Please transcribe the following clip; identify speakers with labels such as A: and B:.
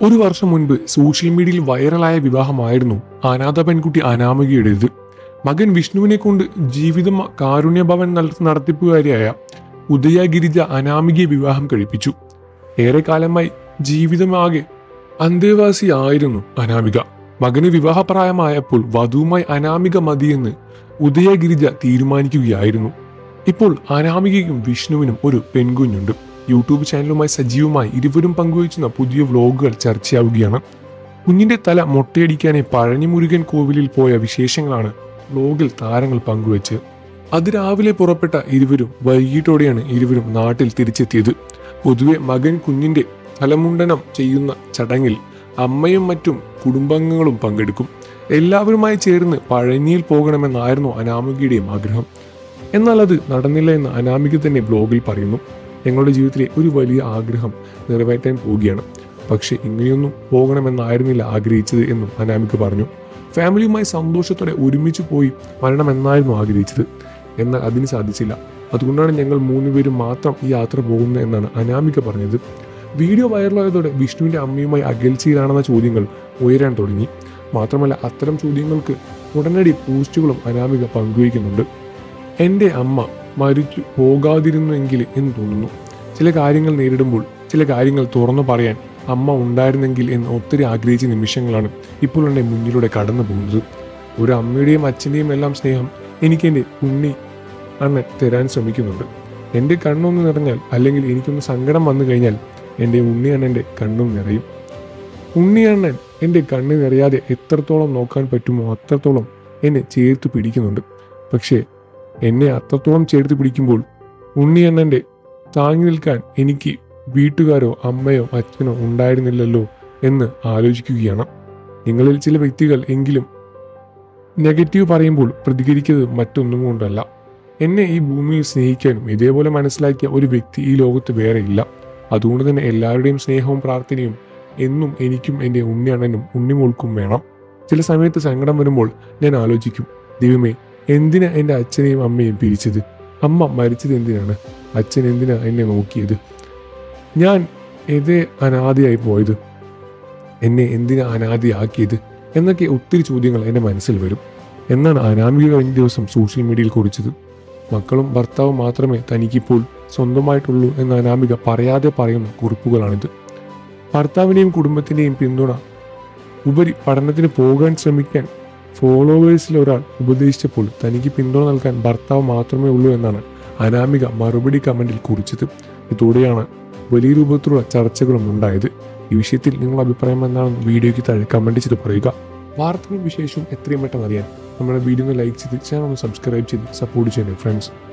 A: ഒരു വർഷം മുൻപ് സോഷ്യൽ മീഡിയയിൽ വൈറലായ വിവാഹമായിരുന്നു അനാഥ പെൺകുട്ടി അനാമികയുടേത്. മകൻ വിഷ്ണുവിനെ കൊണ്ട് ജീവിതം കാരുണ്യഭവൻ നടത്തിപ്പുകാരിയായ ഉദയ ഗിരിജ അനാമികയെ വിവാഹം കഴിപ്പിച്ചു. ഏറെക്കാലമായി ജീവിതമാകെ അന്തേവാസിയായിരുന്നു അനാമിക. മകന് വിവാഹപ്രായമായപ്പോൾ വധുവുമായി അനാമിക മതിയെന്ന് ഉദയ ഗിരിജ തീരുമാനിക്കുകയായിരുന്നു. ഇപ്പോൾ അനാമികയ്ക്കും വിഷ്ണുവിനും ഒരു പെൺകുഞ്ഞുണ്ട്. യൂട്യൂബ് ചാനലുമായി സജീവമായി ഇരുവരും പങ്കുവയ്ക്കുന്ന പുതിയ വ്ലോഗുകൾ ചർച്ചയാവുകയാണ്. കുഞ്ഞിന്റെ തല മൊട്ടയടിക്കാനെ പഴനി മുരുകൻ കോവിലിൽ പോയ വിശേഷങ്ങളാണ് വ്ലോഗിൽ താരങ്ങൾ പങ്കുവച്ച്. അതിരാവിലെ പുറപ്പെട്ട ഇരുവരും വൈകിട്ടോടെയാണ് ഇരുവരും നാട്ടിൽ തിരിച്ചെത്തിയത്. പൊതുവെ മകൻ കുഞ്ഞിന്റെ തലമുണ്ടനം ചെയ്യുന്ന ചടങ്ങിൽ അമ്മയും മറ്റും കുടുംബാംഗങ്ങളും പങ്കെടുക്കും. എല്ലാവരുമായി ചേർന്ന് പഴനിയിൽ പോകണമെന്നായിരുന്നു അനാമികയുടെയും ആഗ്രഹം. എന്നാൽ അത് നടന്നില്ല എന്ന് അനാമിക തന്നെ വ്ലോഗിൽ പറയുന്നു. ഞങ്ങളുടെ ജീവിതത്തിലെ ഒരു വലിയ ആഗ്രഹം നിറവേറ്റാൻ പോവുകയാണ്. പക്ഷെ ഇങ്ങനെയൊന്നും പോകണമെന്നായിരുന്നില്ല ആഗ്രഹിച്ചത് എന്നും അനാമിക പറഞ്ഞു. ഫാമിലിയുമായി സന്തോഷത്തോടെ ഒരുമിച്ച് പോയി വരണമെന്നായിരുന്നു ആഗ്രഹിച്ചത്. എന്നാൽ അതിന് സാധിച്ചില്ല. അതുകൊണ്ടാണ് ഞങ്ങൾ 3 പേരും മാത്രം ഈ യാത്ര പോകുന്നത് എന്നാണ് അനാമിക പറഞ്ഞത്. വീഡിയോ വൈറലായതോടെ വിഷ്ണുവിന്റെ അമ്മയുമായി അകൽച്ചയിലാണെന്ന ചോദ്യങ്ങൾ ഉയരാൻ തുടങ്ങി. മാത്രമല്ല അത്തരം ചോദ്യങ്ങൾക്ക് ഉടനടി പോസ്റ്റുകളും അനാമിക പങ്കുവയ്ക്കുന്നുണ്ട്. എൻ്റെ അമ്മ മരിച്ചു പോകാതിരുന്നെങ്കിൽ എന്ന് തോന്നുന്നു. ചില കാര്യങ്ങൾ നേരിടുമ്പോൾ ചില കാര്യങ്ങൾ തുറന്നു പറയാൻ അമ്മ ഉണ്ടായിരുന്നെങ്കിൽ എന്ന് ഒത്തിരി ആഗ്രഹിച്ച നിമിഷങ്ങളാണ് ഇപ്പോൾ എൻ്റെ മുന്നിലൂടെ കടന്നു പോകുന്നത്. ഒരു അമ്മയുടെയും അച്ഛൻ്റെയും എല്ലാം സ്നേഹം എനിക്ക് എൻ്റെ ഉണ്ണി അണ്ണൻ തരാൻ ശ്രമിക്കുന്നുണ്ട്. എൻ്റെ കണ്ണൊന്ന് നിറഞ്ഞാൽ അല്ലെങ്കിൽ എനിക്കൊന്ന് സങ്കടം വന്നു കഴിഞ്ഞാൽ എൻ്റെ ഉണ്ണി അണ്ണൻ്റെ കണ്ണും നിറയും. ഉണ്ണി അണ്ണൻ എൻ്റെ കണ്ണ് നിറയാതെ എത്രത്തോളം നോക്കാൻ പറ്റുമോ അത്രത്തോളം എന്നെ ചേർത്ത് പിടിക്കുന്നുണ്ട്. പക്ഷേ എന്നെ അത്രത്തോളം ചേർത്ത് പിടിക്കുമ്പോൾ ഉണ്ണിയണ്ണൻ്റെ താങ്ങി നിൽക്കാൻ എനിക്ക് വീട്ടുകാരോ അമ്മയോ അച്ഛനോ ഉണ്ടായിരുന്നില്ലല്ലോ എന്ന് ആലോചിക്കുകയാണ്. നിങ്ങളിൽ ചില വ്യക്തികൾ എങ്കിലും നെഗറ്റീവ് പറയുമ്പോൾ പ്രതികരിക്കുന്നത് മറ്റൊന്നും കൊണ്ടല്ല. എന്നെ ഈ ഭൂമിയിൽ സ്നേഹിക്കാനും ഇതേപോലെ മനസ്സിലാക്കിയ ഒരു വ്യക്തി ഈ ലോകത്ത് വേറെ ഇല്ല. അതുകൊണ്ട് തന്നെ എല്ലാവരുടെയും സ്നേഹവും പ്രാർത്ഥനയും എന്നും എനിക്കും എൻ്റെ ഉണ്ണിയണ്ണനും ഉണ്ണിമോൾക്കും വേണം. ചില സമയത്ത് സങ്കടം വരുമ്പോൾ ഞാൻ ആലോചിക്കും, ദൈവമേ, എന്തിനാ എൻ്റെ അച്ഛനെയും അമ്മയും പിരിച്ചത്? അമ്മ മരിച്ചത് എന്തിനാണ്? അച്ഛൻ എന്തിനാ എന്നെ നോക്കിയത്? ഞാൻ ഏതേ അനാഥയായി പോയത്? എന്നെ എന്തിനാ അനാഥയാക്കിയത്? എന്നൊക്കെ ഒത്തിരി ചോദ്യങ്ങൾ എൻ്റെ മനസ്സിൽ വരും എന്നാണ് അനാമിക കഴിഞ്ഞ ദിവസം സോഷ്യൽ മീഡിയയിൽ കുറിച്ചത്. മക്കളും ഭർത്താവും മാത്രമേ തനിക്കിപ്പോൾ സ്വന്തമായിട്ടുള്ളൂ എന്ന് അനാമിക പറയാതെ പറയുന്ന കുറിപ്പുകളാണിത്. ഭർത്താവിനെയും കുടുംബത്തിൻ്റെയും പിന്തുണ ഉപരി പഠനത്തിന് പോകാൻ ശ്രമിക്കാൻ ഫോളോവേഴ്സിൽ ഒരാൾ ഉപദേശിച്ചപ്പോൾ തനിക്ക് പിന്തുണ നൽകാൻ ഭർത്താവ് മാത്രമേ ഉള്ളൂ എന്നാണ് അനാമിക മറുപടി കമന്റിൽ കുറിച്ചത്. ഇതോടെയാണ് വലിയ രൂപത്തിലുള്ള ചർച്ചകളും ഉണ്ടായത്. ഈ വിഷയത്തിൽ നിങ്ങളുടെ അഭിപ്രായം എന്താണെന്ന് വീഡിയോയ്ക്ക് താഴെ കമന്റ് ചെയ്ത് പറയുക. വാർത്തകളും വിശേഷവും എത്രയും പെട്ടെന്ന് അറിയാൻ നമ്മുടെ വീഡിയോ ലൈക്ക് ചെയ്ത് ചാനൽ സബ്സ്ക്രൈബ് ചെയ്ത് സപ്പോർട്ട് ചെയ്യുന്നു ഫ്രണ്ട്സ്.